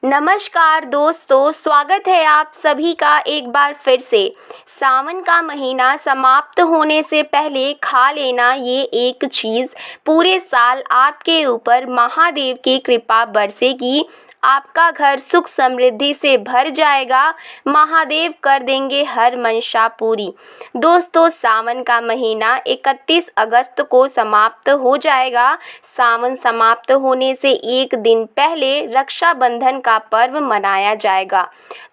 नमस्कार दोस्तों, स्वागत है आप सभी का एक बार फिर से। सावन का महीना समाप्त होने से पहले खा लेना ये एक चीज़ पूरे साल आपके ऊपर महादेव की कृपा बरसेगी। आपका घर सुख समृद्धि से भर जाएगा। महादेव कर देंगे हर मनसा पूरी। दोस्तों, सावन का महीना 31 अगस्त को समाप्त हो जाएगा। सावन समाप्त होने से एक दिन पहले रक्षाबंधन का पर्व मनाया जाएगा।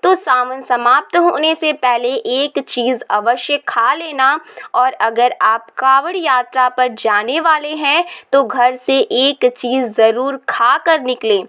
तो सावन समाप्त होने से पहले एक चीज़ अवश्य खा लेना। और अगर आप कांवड़ यात्रा पर जाने वाले हैं तो घर से एक चीज़ ज़रूर खा कर निकलें।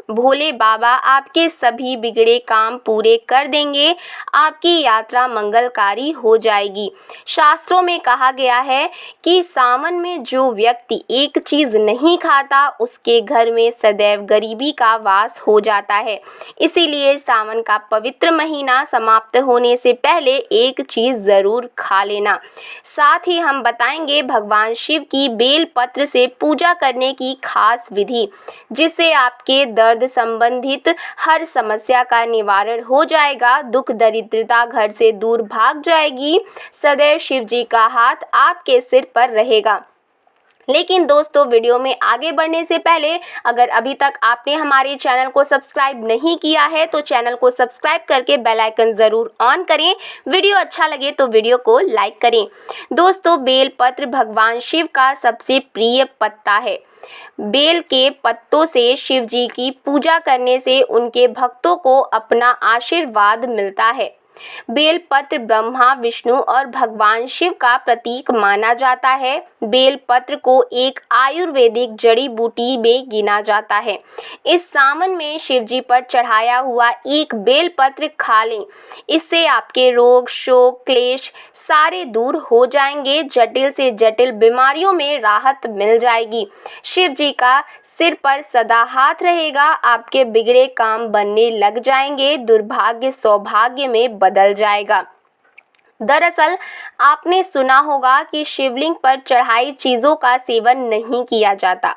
भोले बाबा आपके सभी बिगड़े काम पूरे कर देंगे। आपकी यात्रा मंगलकारी हो जाएगी। शास्त्रों में कहा गया है कि सावन में जो व्यक्ति एक चीज़ नहीं खाता उसके घर में सदैव गरीबी का वास हो जाता है। इसीलिए सावन का पवित्र महीना समाप्त होने से पहले एक चीज़ ज़रूर खा लेना। साथ ही हम बताएंगे भगवान शिव की बेल पत्र से पूजा करने की खास विधि, जिससे आपके दर्द संबंधित हर समस्या का निवारण हो जाएगा। दुख दरिद्रता घर से दूर भाग जाएगी। सदैव शिव जी का हाथ आपके सिर पर रहेगा। लेकिन दोस्तों, वीडियो में आगे बढ़ने से पहले अगर अभी तक आपने हमारे चैनल को सब्सक्राइब नहीं किया है तो चैनल को सब्सक्राइब करके बेल आइकन ज़रूर ऑन करें। वीडियो अच्छा लगे तो वीडियो को लाइक करें। दोस्तों, बेल पत्र भगवान शिव का सबसे प्रिय पत्ता है। बेल के पत्तों से शिव जी की पूजा करने से उनके भक्तों को अपना आशीर्वाद मिलता है। बेल पत्र ब्रह्मा, विष्णु और भगवान शिव का प्रतीक माना जाता है। बेल पत्र को एक आयुर्वेदिक जड़ी बूटी में गिना जाता है। इस सावन में शिव जी पर चढ़ाया हुआ एक बेल पत्र खा लें। इससे आपके रोग, शोक, क्लेश सारे दूर हो जाएंगे। जटिल से जटिल बीमारियों में राहत मिल जाएगी। शिव जी का सिर पर सदा हाथ रहेगा। आपके बिगड़े काम बनने लग जाएंगे। दुर्भाग्य सौभाग्य में बदल जाएगा। दरअसल आपने सुना होगा कि शिवलिंग पर चढ़ाई चीज़ों का सेवन नहीं किया जाता।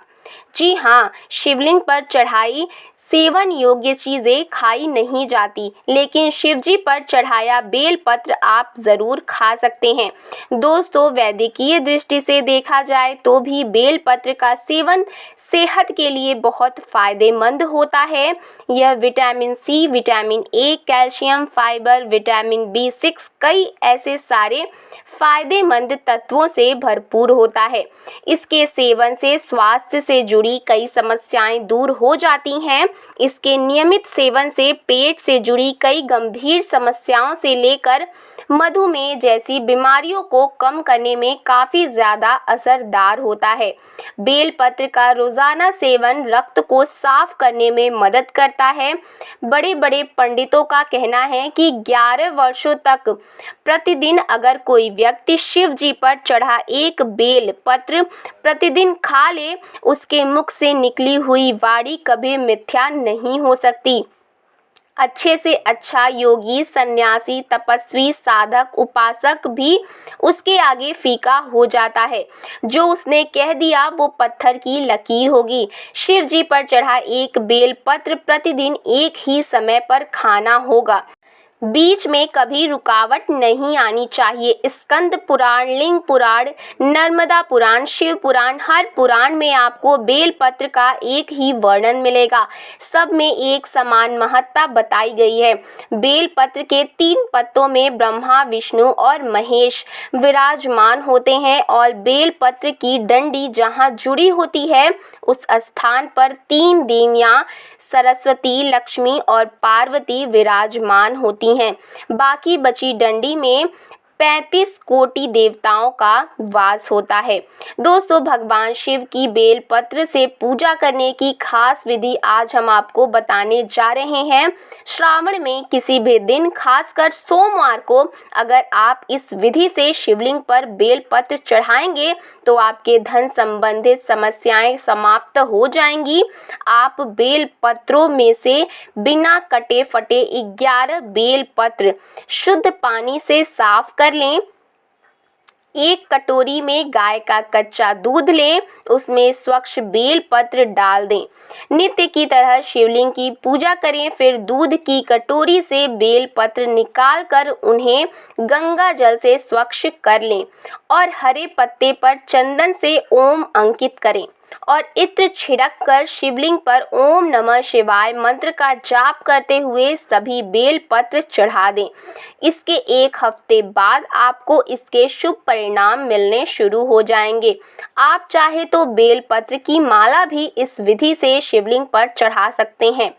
जी हाँ, शिवलिंग पर चढ़ाई सेवन योग्य चीज़ें खाई नहीं जाती, लेकिन शिवजी पर चढ़ाया बेल पत्र आप ज़रूर खा सकते हैं। दोस्तों, वैद्यकीय दृष्टि से देखा जाए तो भी बेल पत्र का सेवन सेहत के लिए बहुत फ़ायदेमंद होता है। यह vitamin C, vitamin A, calcium, fibre, vitamin B6 कई ऐसे सारे फायदेमंद तत्वों से भरपूर होता है। इसके सेवन से स्वास्थ्य से जुड़ी कई समस्याएं दूर हो जाती हैं। इसके नियमित सेवन से पेट से जुड़ी कई गंभीर समस्याओं से लेकर मधुमेह जैसी बीमारियों को कम करने में काफ़ी ज़्यादा असरदार होता है। बेल पत्र का रोज़ाना सेवन रक्त को साफ करने में मदद करता है। बड़े बड़े पंडितों का कहना है कि 11 वर्षों तक प्रतिदिन अगर कोई व्यक्ति शिव जी पर चढ़ा एक बेल पत्र प्रतिदिन खा ले, उसके मुख से निकली हुई वाणी कभी मिथ्या नहीं हो सकती। अच्छे से अच्छा योगी, सन्यासी, तपस्वी, साधक, उपासक भी उसके आगे फीका हो जाता है। जो उसने कह दिया वो पत्थर की लकीर होगी। शिव जी पर चढ़ा एक बेल पत्र प्रतिदिन एक ही समय पर खाना होगा। बीच में कभी रुकावट नहीं आनी चाहिए। स्कंद पुराण, लिंग पुराण, नर्मदा पुराण, शिव पुराण, हर पुराण में आपको बेल पत्र का एक ही वर्णन मिलेगा। सब में एक समान महत्ता बताई गई है। बेल पत्र के 3 पत्तों में ब्रह्मा, विष्णु और महेश विराजमान होते हैं और बेल पत्र की डंडी जहाँ जुड़ी होती है उस स्थान पर 3 देवियाँ सरस्वती, लक्ष्मी और पार्वती विराजमान होती हैं। बाकी बची डंडी में 35 कोटि देवताओं का वास होता है। दोस्तों, भगवान शिव की बेल पत्र से पूजा करने की खास विधि आज हम आपको बताने जा रहे हैं। श्रावण में किसी भी दिन, खासकर सोमवार को, अगर आप इस विधि से शिवलिंग पर बेल पत्र चढ़ाएंगे तो आपके धन संबंधित समस्याएं समाप्त हो जाएंगी। आप बेल पत्रों में से बिना कटे फटे 11 बेल पत्र शुद्ध पानी से साफ कर लें। एक कटोरी में गाय का कच्चा दूध लें, उसमें स्वच्छ बेल पत्र डाल दें। नित्य की तरह शिवलिंग की पूजा करें, फिर दूध की कटोरी से बेल पत्र निकाल कर उन्हें गंगा जल से स्वच्छ कर लें और हरे पत्ते पर चंदन से ओम अंकित करें और इत्र छिड़क कर शिवलिंग पर ओम नमः शिवाय मंत्र का जाप करते हुए सभी बेल पत्र चढ़ा दें। इसके 1 हफ्ते बाद आपको इसके शुभ परिणाम मिलने शुरू हो जाएंगे। आप चाहे तो बेल पत्र की माला भी इस विधि से शिवलिंग पर चढ़ा सकते हैं।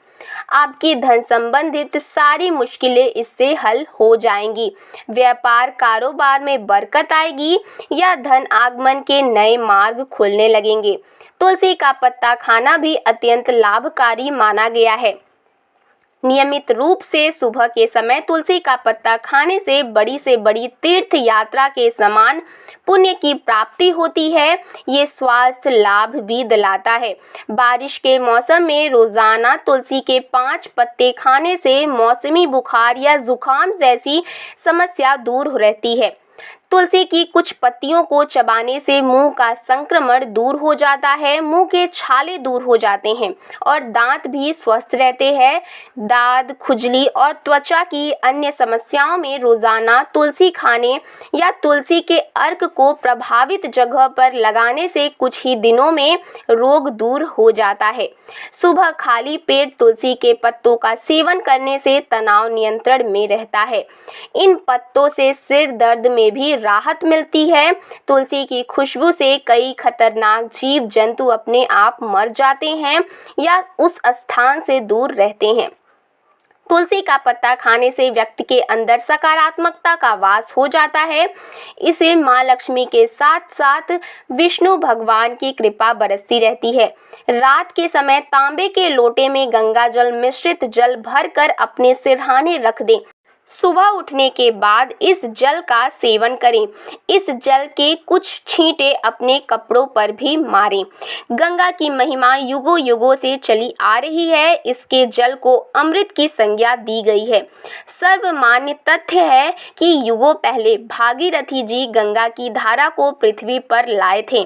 आपकी धन संबंधित सारी मुश्किलें इससे हल हो जाएंगी। व्यापार कारोबार में बरकत आएगी या धन आगमन के नए मार्ग खुलने लगेंगे। तुलसी का पत्ता खाना भी अत्यंत लाभकारी माना गया है। नियमित रूप से सुबह के समय तुलसी का पत्ता खाने से बड़ी तीर्थ यात्रा के समान पुण्य की प्राप्ति होती है। ये स्वास्थ्य लाभ भी दिलाता है। बारिश के मौसम में रोजाना तुलसी के 5 पत्ते खाने से मौसमी बुखार या जुकाम जैसी समस्या दूर रहती है। तुलसी की कुछ पत्तियों को चबाने से मुंह का संक्रमण दूर हो जाता है, मुंह के छाले दूर हो जाते हैं और दांत भी स्वस्थ रहते हैं। दाद, खुजली और त्वचा की अन्य समस्याओं में रोजाना तुलसी खाने या तुलसी के अर्क को प्रभावित जगह पर लगाने से कुछ ही दिनों में रोग दूर हो जाता है। सुबह खाली पेट तुलसी के पत्तों का सेवन करने से तनाव नियंत्रण में रहता है। इन पत्तों से सिर दर्द में भी राहत मिलती है। तुलसी की खुशबू से कई खतरनाक जीव जंतु अपने आप मर जाते हैं या उस स्थान से दूर रहते हैं। तुलसी का पत्ता खाने से व्यक्ति के अंदर सकारात्मकता का वास हो जाता है। इसे माँ लक्ष्मी के साथ साथ विष्णु भगवान की कृपा बरसती रहती है। रात के समय तांबे के लोटे में गंगा जल मिश्रित जल भरकर अपने सिरहाने रख दें। सुबह उठने के बाद इस जल का सेवन करें। इस जल के कुछ छींटे अपने कपड़ों पर भी मारें। गंगा की महिमा युगों युगों से चली आ रही है। इसके जल को अमृत की संज्ञा दी गई है। सर्वमान्य तथ्य है कि युगों पहले भागीरथी जी गंगा की धारा को पृथ्वी पर लाए थे।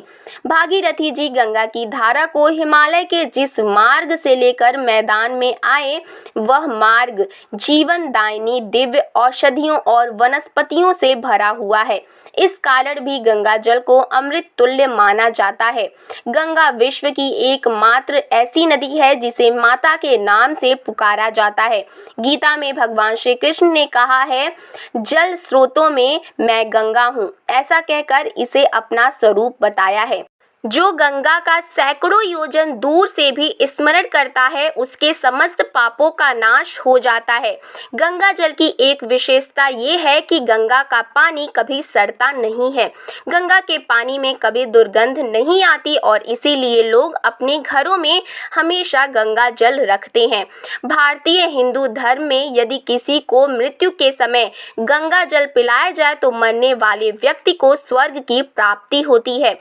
भागीरथी जी गंगा की धारा को हिमालय के जिस मार्ग से लेकर मैदान में आए, वह मार्ग जीवन दायिनी दिव्य औषधियों और वनस्पतियों से भरा हुआ है। इस कारण भी गंगा जल को अमृत तुल्य माना जाता है। गंगा विश्व की एकमात्र ऐसी नदी है जिसे माता के नाम से पुकारा जाता है। गीता में भगवान श्री कृष्ण ने कहा है, जल स्रोतों में मैं गंगा हूँ, ऐसा कहकर इसे अपना स्वरूप बताया है। जो गंगा का सैकड़ों योजन दूर से भी स्मरण करता है, उसके समस्त पापों का नाश हो जाता है। गंगा जल की एक विशेषता ये है कि गंगा का पानी कभी सड़ता नहीं है। गंगा के पानी में कभी दुर्गंध नहीं आती और इसीलिए लोग अपने घरों में हमेशा गंगा जल रखते हैं। भारतीय हिंदू धर्म में यदि किसी को मृत्यु के समय गंगा जल पिलाया जाए तो मरने वाले व्यक्ति को स्वर्ग की प्राप्ति होती है।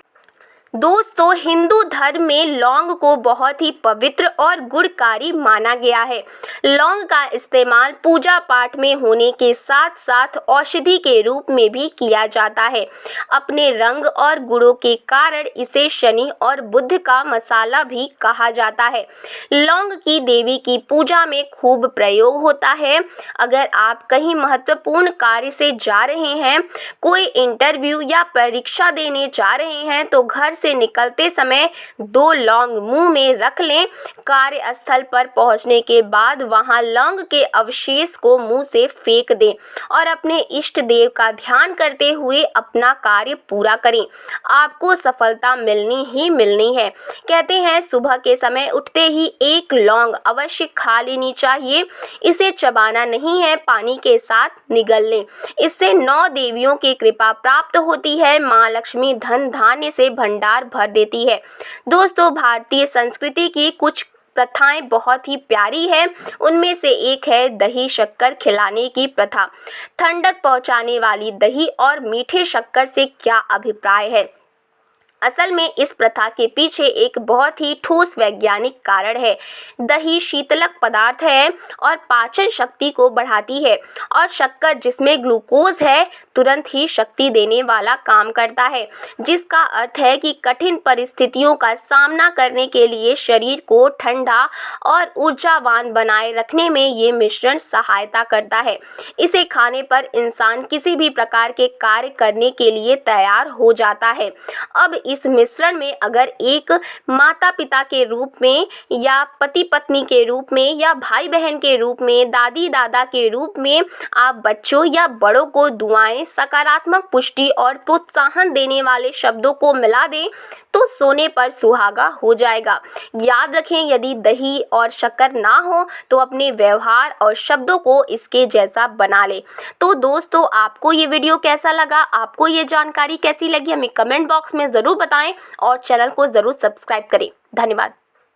दोस्तों, हिंदू धर्म में लौंग को बहुत ही पवित्र और गुणकारी माना गया है। लौंग का इस्तेमाल पूजा पाठ में होने के साथ साथ औषधि के रूप में भी किया जाता है। अपने रंग और गुणों के कारण इसे शनि और बुध का मसाला भी कहा जाता है। लौंग की देवी की पूजा में खूब प्रयोग होता है। अगर आप कहीं महत्वपूर्ण कार्य से जा रहे हैं, कोई इंटरव्यू या परीक्षा देने जा रहे हैं, तो घर से निकलते समय 2 लौंग मुंह में रख लें। कार्यस्थल पर पहुंचने के बाद वहां लौंग के अवशेष को मुंह से फेंक दें और अपने इष्ट देव का ध्यान करते हुए अपना कार्य पूरा करें। आपको सफलता मिलनी ही मिलनी है। कहते हैं सुबह के समय उठते ही 1 लौंग अवश्य खा लेनी चाहिए। इसे चबाना नहीं है, पानी के साथ निगल लें। इससे 9 देवियों की कृपा प्राप्त होती है। माँ लक्ष्मी धन धान्य से भंडार भर देती है। दोस्तों, भारतीय संस्कृति की कुछ प्रथाएं बहुत ही प्यारी है। उनमें से एक है दही शक्कर खिलाने की प्रथा। ठंडक पहुंचाने वाली दही और मीठे शक्कर से क्या अभिप्राय है? असल में इस प्रथा के पीछे एक बहुत ही ठोस वैज्ञानिक कारण है। दही शीतलक पदार्थ है और पाचन शक्ति को बढ़ाती है, और शक्कर जिसमें ग्लूकोज है तुरंत ही शक्ति देने वाला काम करता है, जिसका अर्थ है कि कठिन परिस्थितियों का सामना करने के लिए शरीर को ठंडा और ऊर्जावान बनाए रखने में ये मिश्रण सहायता करता है। इसे खाने पर इंसान किसी भी प्रकार के कार्य करने के लिए तैयार हो जाता है। अब इस मिश्रण में अगर एक माता पिता के रूप में या पति पत्नी के रूप में या भाई बहन के रूप में, दादी दादा के रूप में आप बच्चों या बड़ों को दुआएं, सकारात्मक पुष्टि और प्रोत्साहन देने वाले शब्दों को मिला दें तो सोने पर सुहागा हो जाएगा। याद रखें, यदि दही और शक्कर ना हो तो अपने व्यवहार और शब्दों को इसके जैसा बना ले। तो दोस्तों, आपको ये वीडियो कैसा लगा, आपको ये जानकारी कैसी लगी, हमें कमेंट बॉक्स में ज़रूर बताएं और चैनल को ज़रूर सब्सक्राइब करें। धन्यवाद।